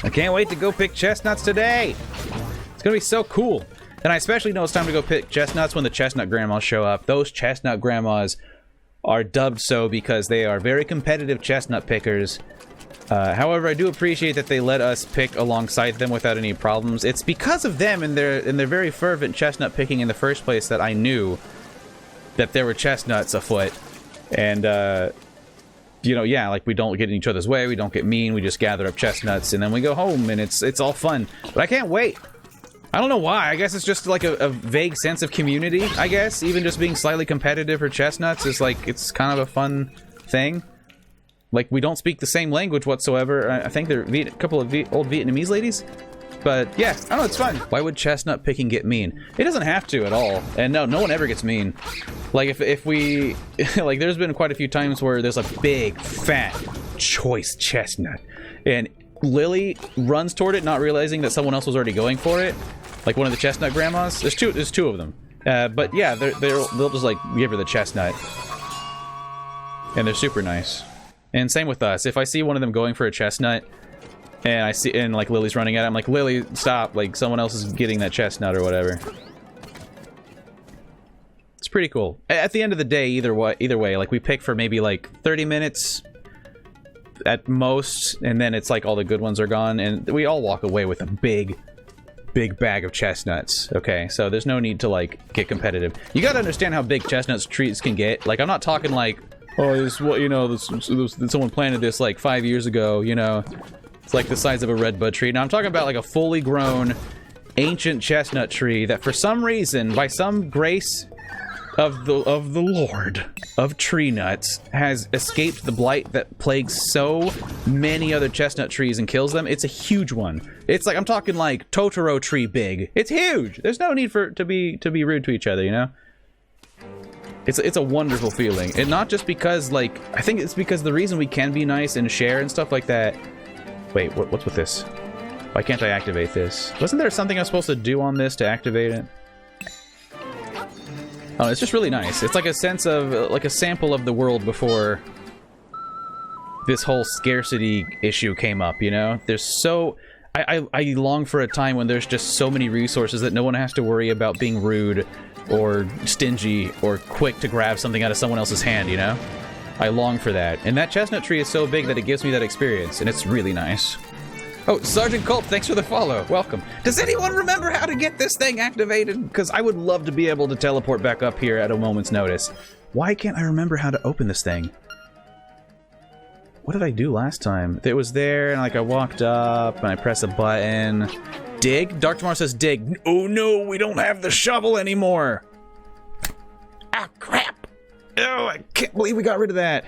I can't wait to go pick chestnuts today. It's gonna be so cool. And I especially know it's time to go pick chestnuts when the chestnut grandmas show up. Those chestnut grandmas are dubbed so because they are very competitive chestnut pickers. However, I do appreciate that they let us pick alongside them without any problems. It's because of them and their very fervent chestnut picking in the first place that I knew that there were chestnuts afoot. And, you know, yeah, like, we don't get in each other's way, we don't get mean, we just gather up chestnuts, and then we go home, and it's all fun. But I can't wait. I don't know why. I guess it's just like a vague sense of community, I guess. Even just being slightly competitive for chestnuts is like, it's kind of a fun thing. Like, we don't speak the same language whatsoever. I think they're a couple of old Vietnamese ladies. But yeah, I don't know, it's fun. Why would chestnut picking get mean? It doesn't have to at all. And no one ever gets mean. Like, if we... like, there's been quite a few times where there's a big, fat, choice chestnut. And Lily runs toward it, not realizing that someone else was already going for it. Like one of the chestnut grandmas. There's two of them. But yeah, they'll just, like, give her the chestnut. And they're super nice. And same with us. If I see one of them going for a chestnut, and like Lily's running at it, I'm like, Lily, stop! Like someone else is getting that chestnut or whatever. It's pretty cool. At the end of the day, either way, like we pick for maybe like 30 minutes at most, and then it's like all the good ones are gone, and we all walk away with a big bag of chestnuts. Okay, so there's no need to like get competitive. You gotta understand how big chestnuts trees can get. Like I'm not talking like, oh, this what you know, someone planted this like 5 years ago. You know, it's like the size of a redbud tree. Now I'm talking about like a fully grown, ancient chestnut tree that for some reason, by some grace of the Lord of tree nuts, has escaped the blight that plagues so many other chestnut trees and kills them. It's a huge one. It's like, I'm talking like Totoro tree big. It's huge. There's no need for to be rude to each other, you know? It's a wonderful feeling. And not just because, like, I think it's because the reason we can be nice and share and stuff like that. Wait, what's with this? Why can't I activate this? Wasn't there something I was supposed to do on this to activate it? Oh, it's just really nice. It's like a sense of, like a sample of the world before this whole scarcity issue came up, you know? There's so... I long for a time when there's just so many resources that no one has to worry about being rude or stingy or quick to grab something out of someone else's hand, you know? I long for that. And that chestnut tree is so big that it gives me that experience, and it's really nice. Oh, Sergeant Colt, thanks for the follow. Welcome. Does anyone remember how to get this thing activated? Because I would love to be able to teleport back up here at a moment's notice. Why can't I remember how to open this thing? What did I do last time? It was there, and like I walked up, and I press a button. Dig? Dark Tomorrow says dig. Oh no, we don't have the shovel anymore. Ah, crap. Oh, I can't believe we got rid of that.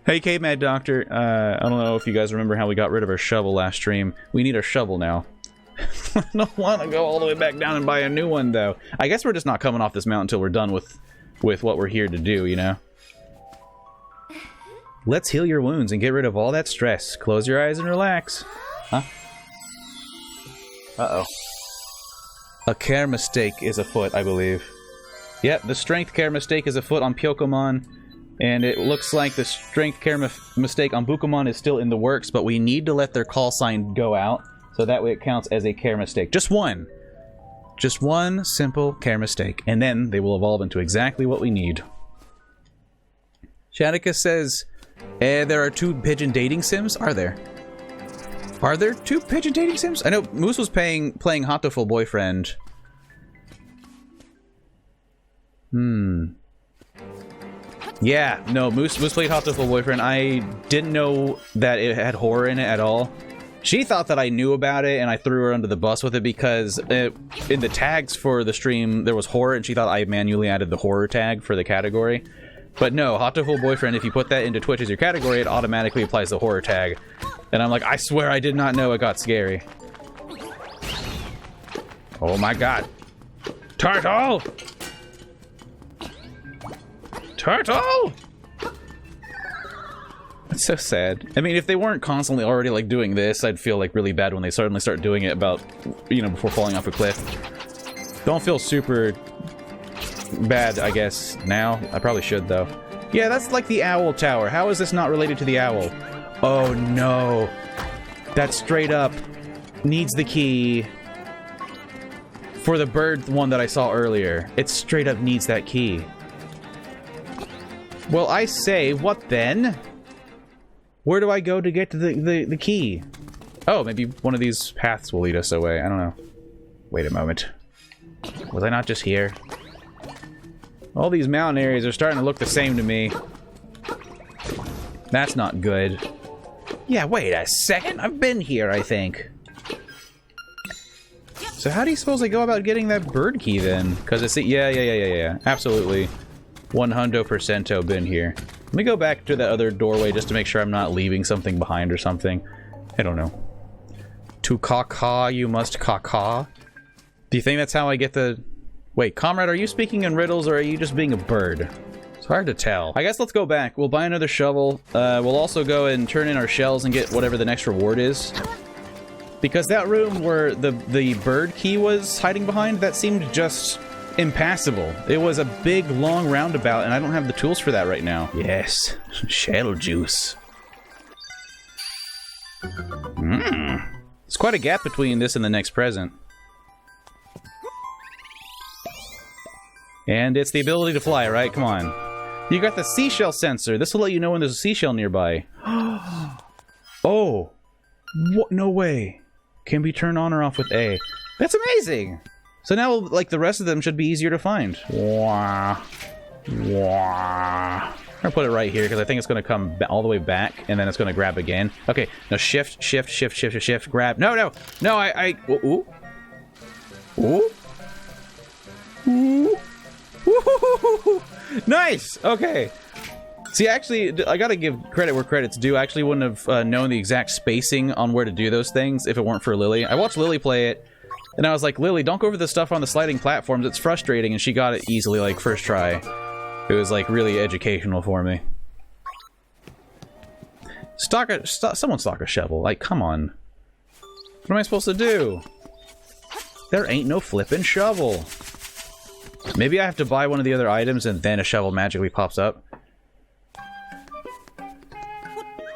Hey, K-Mad Doctor, I don't know if you guys remember how we got rid of our shovel last stream. We need our shovel now. I don't want to go all the way back down and buy a new one, though. I guess we're just not coming off this mountain until we're done with what we're here to do, you know? Let's heal your wounds and get rid of all that stress. Close your eyes and relax. Huh? Uh-oh. A care mistake is afoot, I believe. Yep, the strength care mistake is afoot on Pyokomon. And it looks like the strength care mistake on Bukomon is still in the works, but we need to let their call sign go out, so that way it counts as a care mistake. Just one! Just one simple care mistake, and then they will evolve into exactly what we need. Shatika says, there are 2 pigeon dating sims? Are there? Are there 2 pigeon dating sims? I know Moose was playing Hatoful Boyfriend. Yeah, no, Moose played Hatoful Boyfriend. I didn't know that it had horror in it at all. She thought that I knew about it, and I threw her under the bus with it because in the tags for the stream, there was horror, and she thought I manually added the horror tag for the category. But no, Hatoful Boyfriend, if you put that into Twitch as your category, it automatically applies the horror tag. And I'm like, I swear I did not know it got scary. Oh my god. Turtle! Turtle! That's so sad. I mean, if they weren't constantly already, like, doing this, I'd feel, like, really bad when they suddenly start doing it about, you know, before falling off a cliff. Don't feel super bad, I guess, now. I probably should, though. Yeah, that's like the owl tower. How is this not related to the owl? Oh no. That straight up needs the key for the bird one that I saw earlier. It straight up needs that key. Well, I say, what then? Where do I go to get to the key? Oh, maybe one of these paths will lead us away. I don't know. Wait a moment. Was I not just here? All these mountain areas are starting to look the same to me. That's not good. Yeah, wait a second. I've been here, I think. So how do you suppose I go about getting that bird key then? Because it's... Yeah. Absolutely. 100% been here. Let me go back to the other doorway just to make sure I'm not leaving something behind or something. I don't know. To caw-caw, you must caw-caw. Do you think that's how I get the... Wait, comrade, are you speaking in riddles or are you just being a bird? It's hard to tell. I guess let's go back. We'll buy another shovel. We'll also go and turn in our shells and get whatever the next reward is. Because that room where the bird key was hiding behind, that seemed just impassable. It was a big, long roundabout, and I don't have the tools for that right now. Yes, shell juice. There's quite a gap between this and the next present. And it's the ability to fly, right? Come on. You got the seashell sensor. This will let you know when there's a seashell nearby. Oh. What? No way. Can be turned on or off with A. That's amazing! So now, like, the rest of them should be easier to find. Wah. Wah. I'm gonna put it right here, because I think it's gonna come all the way back, and then it's gonna grab again. Okay, now shift, grab. No, ooh. Ooh. Ooh. Ooh. Nice! Okay. See, actually, I gotta give credit where credit's due. I actually wouldn't have known the exact spacing on where to do those things if it weren't for Lily. I watched Lily play it, and I was like, Lily, don't go over the stuff on the sliding platforms. It's frustrating, and she got it easily, like, first try. It was, like, really educational for me. Someone stock a shovel. Like, come on. What am I supposed to do? There ain't no flippin' shovel. Maybe I have to buy one of the other items and then a shovel magically pops up.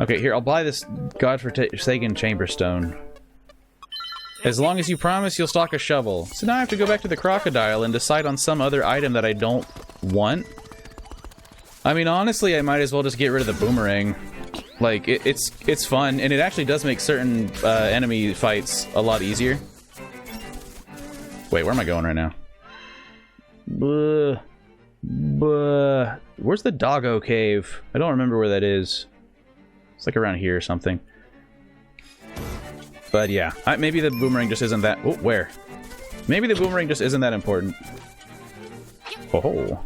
Okay, here, I'll buy this godforsaken chamber stone. As long as you promise you'll stock a shovel. So now I have to go back to the crocodile and decide on some other item that I don't want. I mean, honestly, I might as well just get rid of the boomerang. Like, it's fun, and it actually does make certain enemy fights a lot easier. Wait, where am I going right now? Where's the doggo cave? I don't remember where that is. It's like around here or something. But yeah, maybe the boomerang just isn't that... Oh, where? Maybe the boomerang just isn't that important. Oh.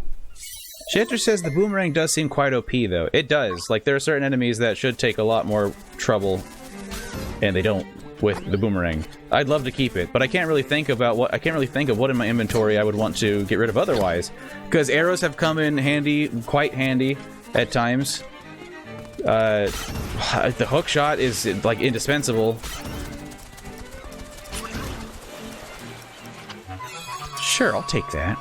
Shatter says the boomerang does seem quite OP, though. It does. Like, there are certain enemies that should take a lot more trouble, and they don't with the boomerang. I'd love to keep it, but I can't really think about what... I can't really think of what in my inventory I would want to get rid of otherwise. Because arrows have come in handy, quite handy, at times. The hook shot is, like, indispensable. Sure, I'll take that.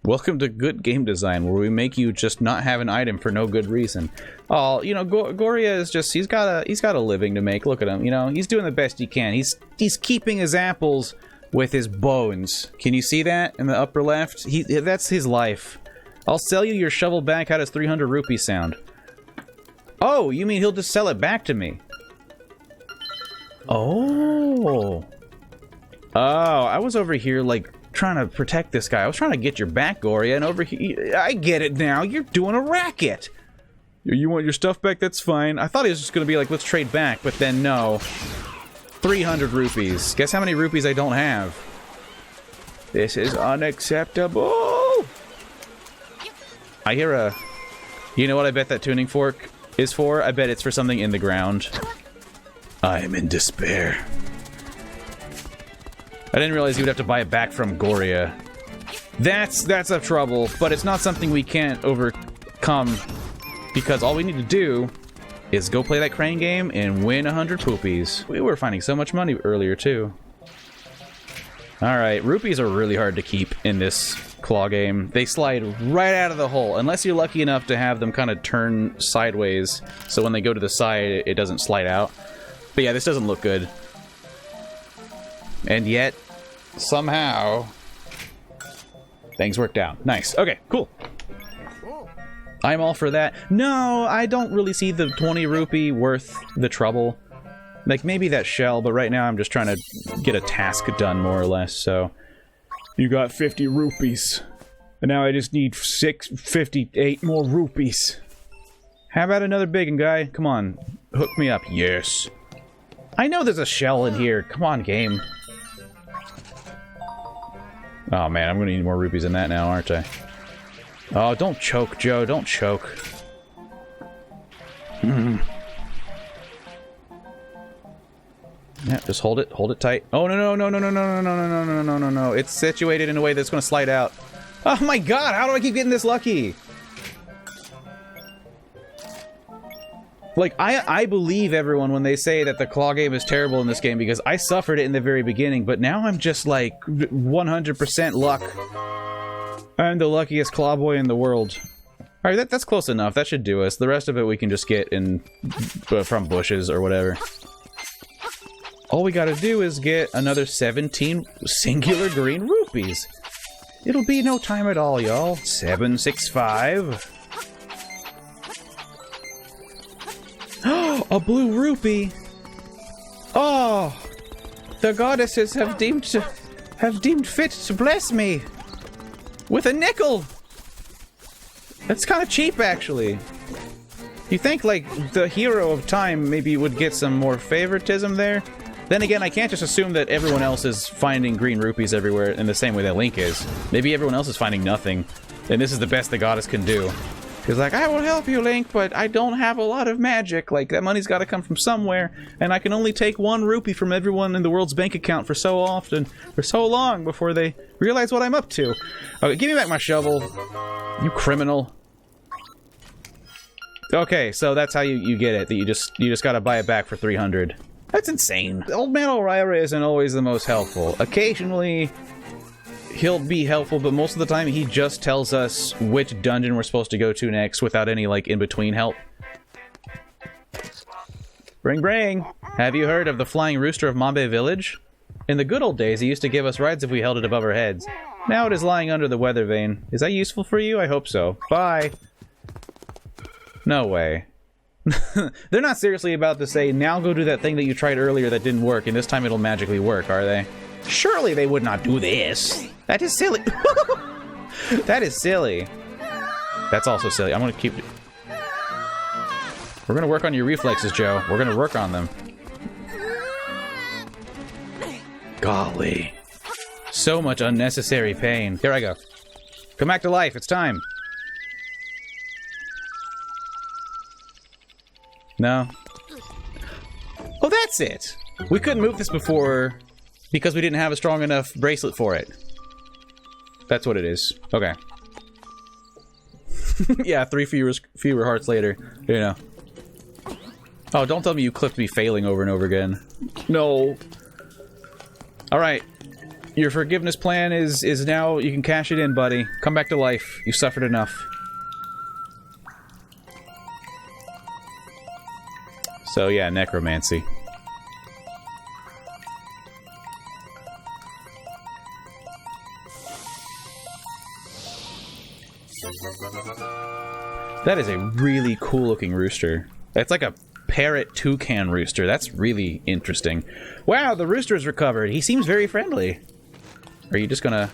Welcome to good game design, where we make you just not have an item for no good reason. Oh, you know, Goria is just, he's got a living to make. Look at him, you know, he's doing the best he can. He's keeping his apples with his bones. Can you see that in the upper left? That's his life. I'll sell you your shovel back. How does 300 rupees sound? Oh, you mean he'll just sell it back to me? Oh. Oh, I was over here, like, trying to protect this guy. I was trying to get your back, Goria, and over here... I get it now. You're doing a racket. You want your stuff back? That's fine. I thought he was just going to be like, let's trade back, but then no. 300 rupees. Guess how many rupees I don't have? This is unacceptable. I hear a... You know what I bet that tuning fork is for? I bet it's for something in the ground. I am in despair. I didn't realize you would have to buy it back from Goria. That's a trouble, but it's not something we can't overcome, because all we need to do is go play that crane game and win 100 poopies. We were finding so much money earlier, too. Alright, rupees are really hard to keep in this claw game. They slide right out of the hole, unless you're lucky enough to have them kind of turn sideways, so when they go to the side, it doesn't slide out. But yeah, this doesn't look good. And yet, somehow, things worked out. Nice. Okay, cool. I'm all for that. No, I don't really see the 20 rupee worth the trouble. Like, maybe that shell, but right now I'm just trying to get a task done, more or less, so... You got 50 rupees. And now I just need 58 more rupees. How about another big one, guy? Come on. Hook me up. Yes. I know there's a shell in here. Come on, game. Oh, man, I'm gonna need more rupees than that now, aren't I? Oh, don't choke, Joe. Don't choke. Yeah, just hold it. Hold it tight. Oh, no, no, no, no, no, no, no, no, no, no, no, no, no. It's situated in a way that's going to slide out. Oh my god, how do I keep getting this lucky? Like, I believe everyone when they say that the claw game is terrible in this game because I suffered it in the very beginning, but now I'm just like 100% luck. I'm the luckiest claw boy in the world. Alright, that's close enough. That should do us. The rest of it we can just get in from bushes or whatever. All we gotta do is get another 17 singular green rupees. It'll be no time at all, y'all. 765. A blue rupee. Oh, the goddesses have deemed fit to bless me with a nickel. That's kind of cheap, actually. You think, like, the hero of time maybe would get some more favoritism there? Then again, I can't just assume that everyone else is finding green rupees everywhere in the same way that Link is. Maybe everyone else is finding nothing, and this is the best the goddess can do. He's like, I will help you, Link, but I don't have a lot of magic. Like, that money's gotta come from somewhere, and I can only take 1 rupee from everyone in the world's bank account for so often, for so long, before they realize what I'm up to. Okay, give me back my shovel, you criminal. Okay, so that's how you get it, that you just gotta buy it back for 300. That's insane. Old Man O'Reilly isn't always the most helpful. Occasionally, he'll be helpful, but most of the time he just tells us which dungeon we're supposed to go to next without any, like, in-between help. Bring, bring! Have you heard of the Flying Rooster of Mambe Village? In the good old days, he used to give us rides if we held it above our heads. Now it is lying under the weather vane. Is that useful for you? I hope so. Bye! No way. They're not seriously about to say, now go do that thing that you tried earlier that didn't work, and this time it'll magically work, are they? Surely they would not do this. That is silly. That is silly. That's also silly. I'm gonna keep... We're gonna work on your reflexes, Joe. We're gonna work on them. Golly. So much unnecessary pain. Here I go. Come back to life. It's time. No. Oh, that's it! We couldn't move this before because we didn't have a strong enough bracelet for it. That's what it is. Okay. Yeah, 3 fewer hearts later. You know. Oh, don't tell me you clipped me failing over and over again. No. Alright. Your forgiveness plan is now... You can cash it in, buddy. Come back to life. You suffered enough. So yeah, necromancy. That is a really cool looking rooster. It's like a parrot toucan rooster. That's really interesting. Wow, the rooster's recovered. He seems very friendly. Are you just gonna...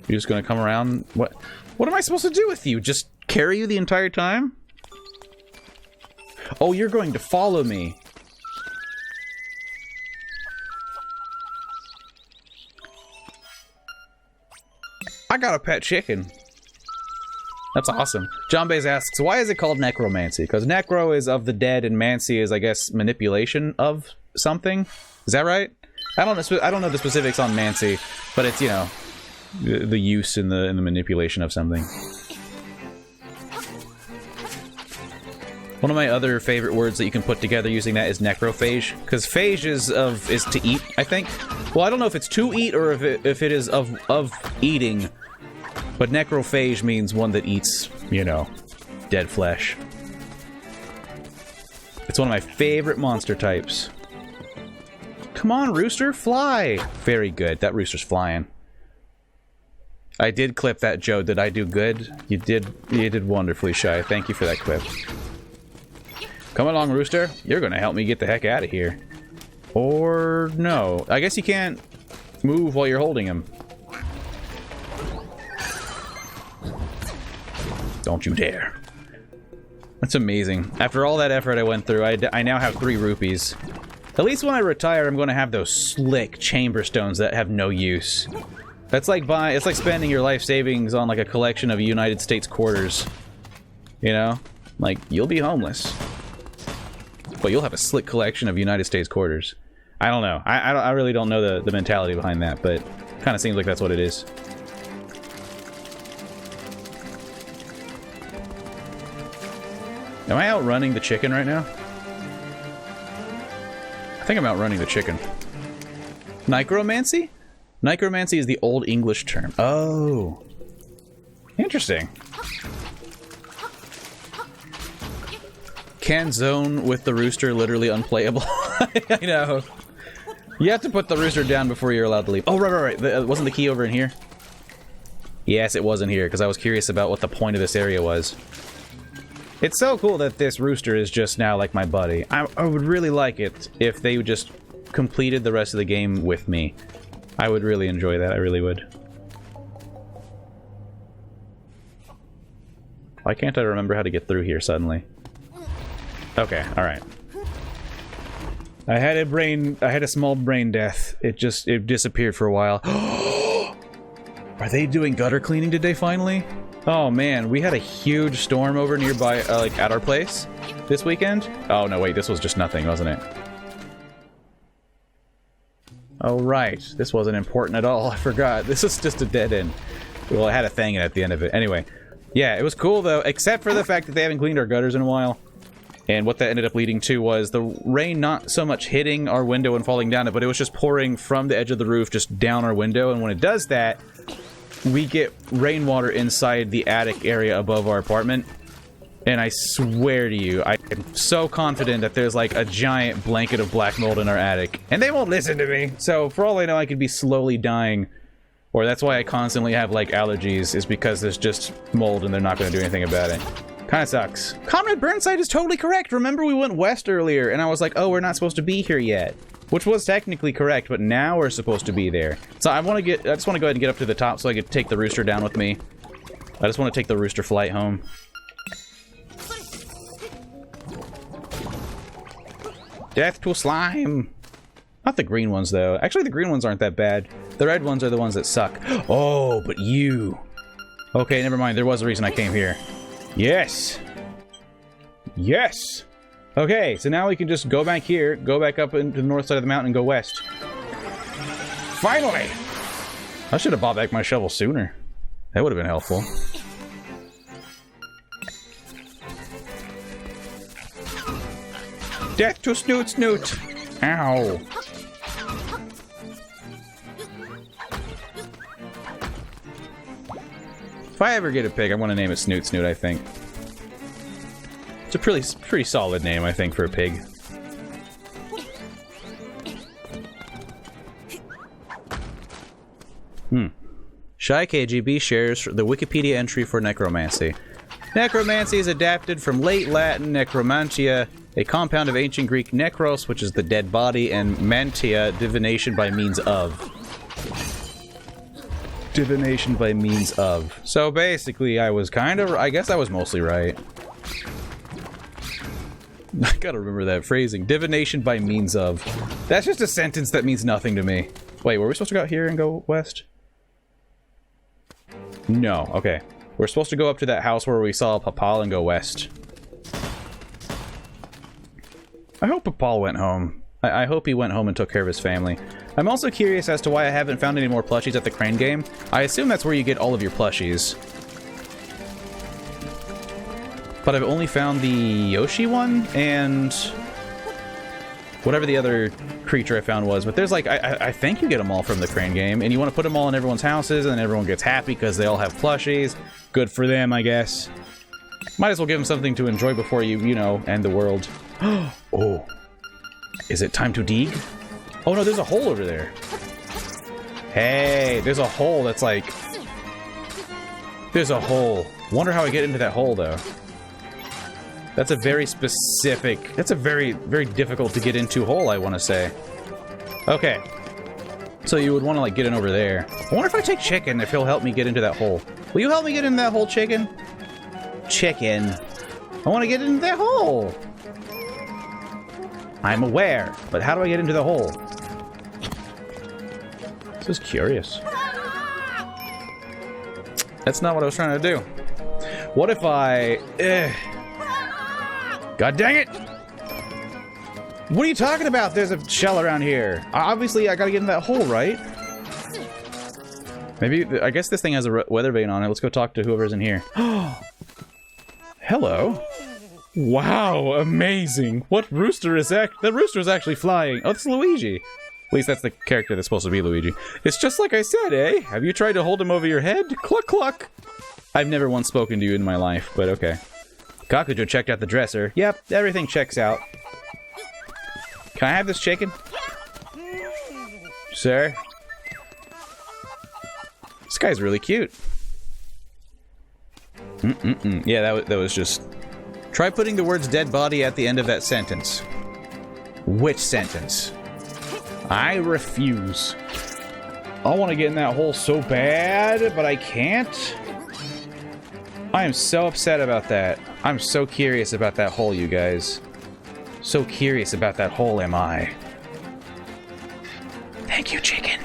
You're just gonna come around? What am I supposed to do with you? Just carry you the entire time? Oh, you're going to follow me. I got a pet chicken. That's awesome. John Bays asks, why is it called necromancy? Because necro is of the dead and mancy is, I guess, manipulation of something. Is that right? I don't know the specifics on mancy, but it's, you know, the use in the manipulation of something. One of my other favorite words that you can put together using that is necrophage, because phage is to eat, I think. Well, I don't know if it's to eat or if it is of eating, but necrophage means one that eats, you know, dead flesh. It's one of my favorite monster types. Come on, rooster, fly! Very good. That rooster's flying. I did clip that, Joe. Did I do good? You did wonderfully, Shy. Thank you for that clip. Come along, rooster. You're gonna help me get the heck out of here. Or no. I guess you can't move while you're holding him. Don't you dare. That's amazing. After all that effort I went through, I now have 3 rupees. At least when I retire, I'm going to have those slick chamber stones that have no use. That's like it's like spending your life savings on like a collection of United States quarters. You know? Like, you'll be homeless. But you'll have a slick collection of United States quarters. I don't know. I really don't know the mentality behind that, but kind of seems like that's what it is. Am I outrunning the chicken right now? I think I'm outrunning the chicken. Necromancy? Necromancy is the Old English term. Oh. Interesting. Can zone with the rooster literally unplayable? I know. You have to put the rooster down before you're allowed to leave. Oh, right. Wasn't the key over in here? Yes, it was in here, because I was curious about what the point of this area was. It's so cool that this rooster is just now like my buddy. I would really like it if they just completed the rest of the game with me. I would really enjoy that, I really would. Why can't I remember how to get through here suddenly? Okay, alright. I had a small brain death. It disappeared for a while. Are they doing gutter cleaning today finally? Oh man, we had a huge storm over nearby, like at our place this weekend. Oh no, wait, this was just nothing, wasn't it? Oh right, this wasn't important at all. I forgot. This is just a dead end. Well, it had a thing at the end of it. Anyway, yeah, it was cool though, except for the fact that they haven't cleaned our gutters in a while. And what that ended up leading to was the rain not so much hitting our window and falling down it, but it was just pouring from the edge of the roof just down our window. And when it does that, we get rainwater inside the attic area above our apartment. And I swear to you, I am so confident that there's like a giant blanket of black mold in our attic. And they won't listen to me. So for all I know, I could be slowly dying. Or that's why I constantly have like allergies, is because there's just mold and they're not going to do anything about it. Kind of sucks. Comrade Burnside is totally correct. Remember we went west earlier and I was like, oh, we're not supposed to be here yet. Which was technically correct, but now we're supposed to be there. So I just want to go ahead and get up to the top so I could take the rooster down with me. I just want to take the rooster flight home. Death to slime! Not the green ones, though. Actually, the green ones aren't that bad. The red ones are the ones that suck. Oh, but you! Okay, never mind. There was a reason I came here. Yes! Yes! Okay, so now we can just go back here, go back up into the north side of the mountain, and go west. Finally! I should have bought back my shovel sooner. That would have been helpful. Death to Snoot Snoot! Ow! If I ever get a pig, I want to name it Snoot Snoot, I think. It's a pretty solid name, I think, for a pig. Shy KGB shares the Wikipedia entry for necromancy. Necromancy is adapted from late Latin necromantia, a compound of ancient Greek nekros, which is the dead body, and mantia, divination by means of. Divination by means of. So basically, I guess I was mostly right. I gotta remember that phrasing. Divination by means of. That's just a sentence that means nothing to me. Wait, were we supposed to go out here and go west? No, okay. We're supposed to go up to that house where we saw Papal and go west. I hope Papal went home. I hope he went home and took care of his family. I'm also curious as to why I haven't found any more plushies at the Crane game. I assume that's where you get all of your plushies. But I've only found the Yoshi one and whatever the other creature I found was. But there's like, I think you get them all from the Crane game, and you want to put them all in everyone's houses, and then everyone gets happy because they all have plushies. Good for them, I guess. Might as well give them something to enjoy before you know, end the world. Oh. Is it time to dig? Oh no, there's a hole over there. Hey, there's a hole that's like... There's a hole. Wonder how I get into that hole, though. That's a very specific... That's a very, very difficult to get into hole, I want to say. Okay. So you would want to, like, get in over there. I wonder if I take Chicken, if he'll help me get into that hole. Will you help me get into that hole, Chicken? Chicken. I want to get into that hole. I'm aware, but how do I get into the hole? This is curious. That's not what I was trying to do. What if I... God dang it! What are you talking about? There's a shell around here. Obviously, I gotta get in that hole, right? Maybe... I guess this thing has a weather vane on it. Let's go talk to whoever's in here. Hello. Wow, amazing. What rooster is that? The rooster is actually flying. Oh, it's Luigi. At least that's the character that's supposed to be Luigi. It's just like I said, eh? Have you tried to hold him over your head? Cluck, cluck. I've never once spoken to you in my life, but okay. Kakujo checked out the dresser. Yep, everything checks out. Can I have this chicken? Sir? This guy's really cute. Yeah, that was just... Try putting the words dead body at the end of that sentence. Which sentence? I refuse. I want to get in that hole so bad, but I can't. I am so upset about that. I'm so curious about that hole, you guys. So curious about that hole, am I? Thank you, chicken.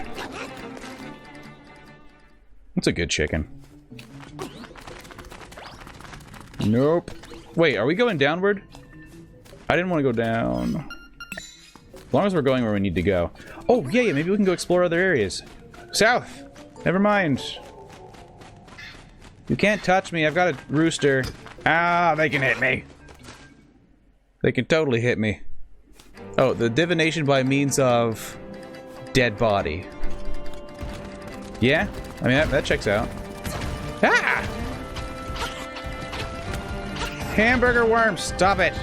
That's a good chicken. Nope. Wait, are we going downward? I didn't want to go down. As long as we're going where we need to go. Oh, yeah, maybe we can go explore other areas. South! Never mind. You can't touch me, I've got a rooster. Ah, they can hit me. They can totally hit me. Oh, the divination by means of... dead body. Yeah? I mean, that checks out. Ah! Hamburger worm, stop it!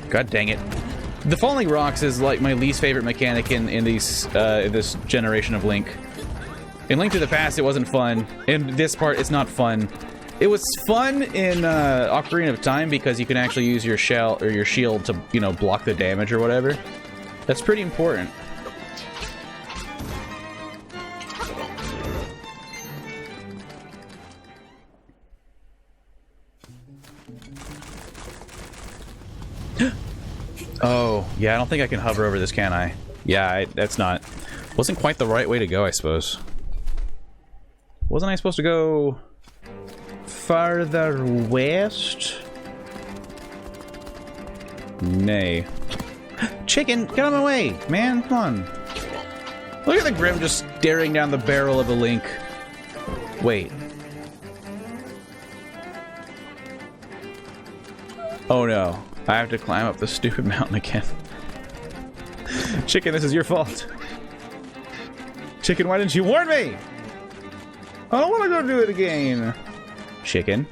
God dang it. The falling rocks is like my least favorite mechanic in this generation of Link. In Link to the Past, it wasn't fun. In this part, it's not fun. It was fun in Ocarina of Time because you can actually use your shell or your shield to, you know, block the damage or whatever. That's pretty important. Oh, yeah, I don't think I can hover over this, can I? Yeah, that's not... Wasn't quite the right way to go, I suppose. Wasn't I supposed to go... farther west? Nay. Chicken, get out of my way, man, come on. Look at the Grim just staring down the barrel of a Link. Wait. Oh no. I have to climb up the stupid mountain again. Chicken, this is your fault. Chicken, why didn't you warn me? I don't want to go do it again. Chicken.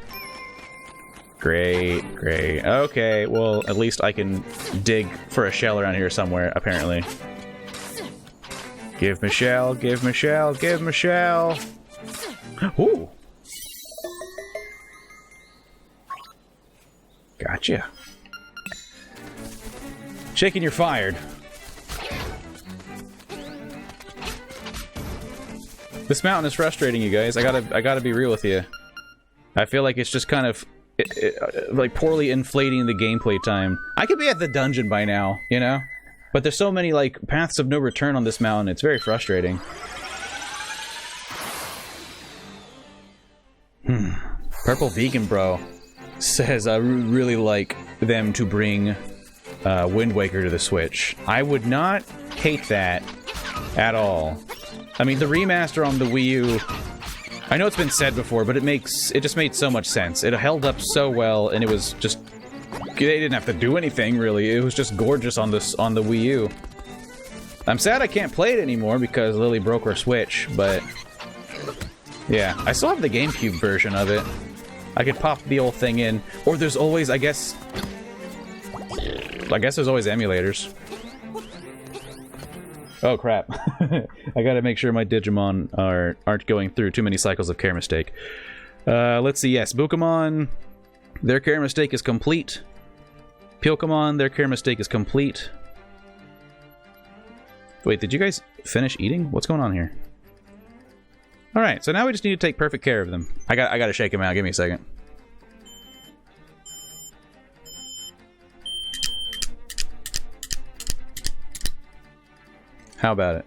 Great, great. Okay, well, at least I can dig for a shell around here somewhere, apparently. Give me shell, give me shell, give me shell. Ooh. Gotcha. Chicken, you're fired. This mountain is frustrating, you guys. I gotta be real with you. I feel like it's just kind of like poorly inflating the gameplay time. I could be at the dungeon by now, you know? But there's so many like paths of no return on this mountain. It's very frustrating. Purple Vegan Bro says I really like them to bring Wind Waker to the Switch. I would not hate that at all. I mean, the remaster on the Wii U I know it's been said before, but it just made so much sense. It held up so well, and it was just... They didn't have to do anything, really. It was just gorgeous on the Wii U. I'm sad I can't play it anymore because Lily broke her Switch, but... Yeah, I still have the GameCube version of it. I could pop the old thing in. Or there's always, I guess there's always emulators. Oh, crap. I gotta make sure my Digimon aren't going through too many cycles of care mistake. Let's see, yes, Bukamon, their care mistake is complete. Pyokamon, their care mistake is complete. Wait, did you guys finish eating? What's going on here? Alright, so now we just need to take perfect care of them. I gotta shake them out, give me a second. How about it?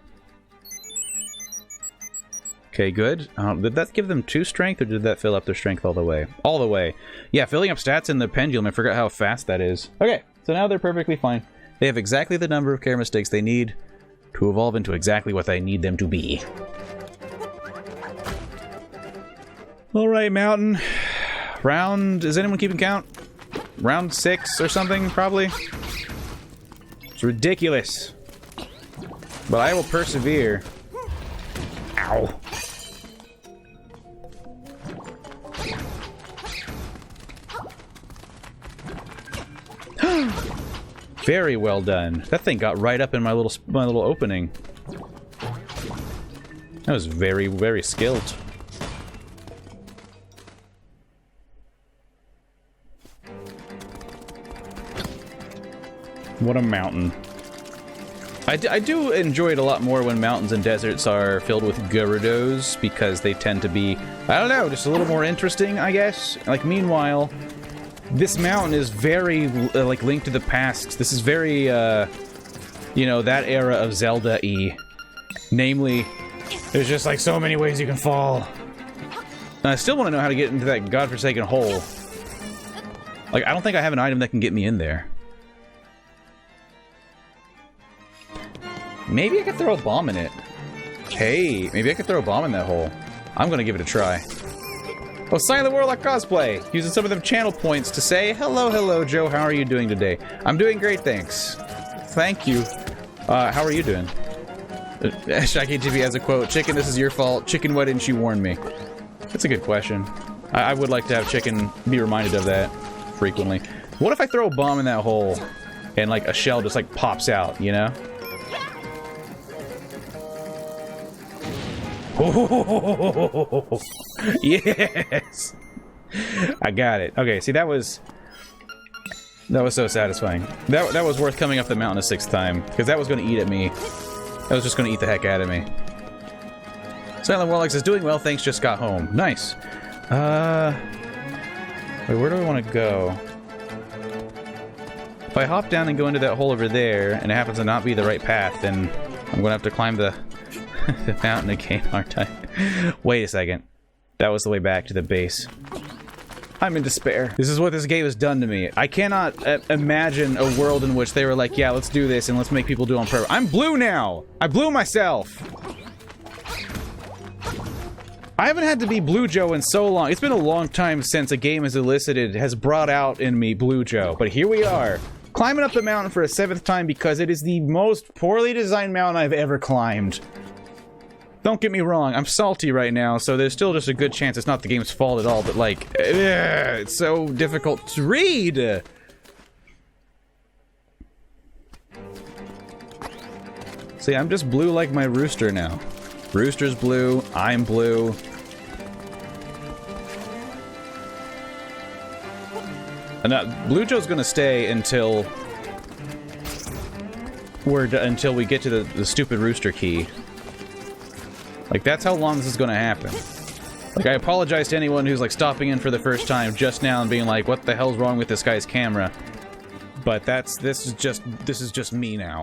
Okay, good. Did that give them 2 strength, or did that fill up their strength all the way? All the way. Yeah, filling up stats in the pendulum, I forgot how fast that is. Okay, so now they're perfectly fine. They have exactly the number of care mistakes they need to evolve into exactly what I need them to be. Alright, Mountain. Is anyone keeping count? Round 6 or something, probably? It's ridiculous. But I will persevere. Ow. Very well done. That thing got right up in my little opening. That was very, very skilled. What a mountain. I do enjoy it a lot more when mountains and deserts are filled with Gerudos, because they tend to be, I don't know, just a little more interesting, I guess. Like, meanwhile, this mountain is very, like, linked to the past. This is very, you know, that era of Zelda-y. Namely, there's just, like, so many ways you can fall. And I still want to know how to get into that godforsaken hole. Like, I don't think I have an item that can get me in there. Maybe I could throw a bomb in it. Hey, maybe I could throw a bomb in that hole. I'm gonna give it a try. Oh, Silent Warlock Cosplay! Using some of them channel points to say, hello, Joe, how are you doing today? I'm doing great, thanks. Thank you. How are you doing? Shaggy TV has a quote, Chicken, this is your fault. Chicken, why didn't you warn me? That's a good question. I would like to have Chicken be reminded of that frequently. What if I throw a bomb in that hole and, like, a shell just, like, pops out, you know? Oh, yes! I got it. Okay, see, that was so satisfying. That was worth coming up the mountain a 6th time, because that was going to eat at me. That was just going to eat the heck out of me. Silent Warlock says, doing well, thanks, just got home. Nice. Wait, where do I want to go? If I hop down and go into that hole over there, and it happens to not be the right path, then I'm going to have to climb the the mountain again, aren't I? Wait a second. That was the way back to the base. I'm in despair. This is what this game has done to me. I cannot imagine a world in which they were like, yeah, let's do this and let's make people do it on purpose. I'm blue now! I blew myself! I haven't had to be Blue Joe in so long. It's been a long time since a game has brought out in me Blue Joe. But here we are. Climbing up the mountain for a 7th time because it is the most poorly designed mountain I've ever climbed. Don't get me wrong, I'm salty right now, so there's still just a good chance it's not the game's fault at all, but like, it's so difficult to read! See, I'm just blue like my rooster now. Rooster's blue, I'm blue. And Blue Joe's gonna stay until we get to the stupid rooster key. Like, that's how long this is gonna happen. Like, I apologize to anyone who's, like, stopping in for the first time just now and being like, what the hell's wrong with this guy's camera? But this is just me now.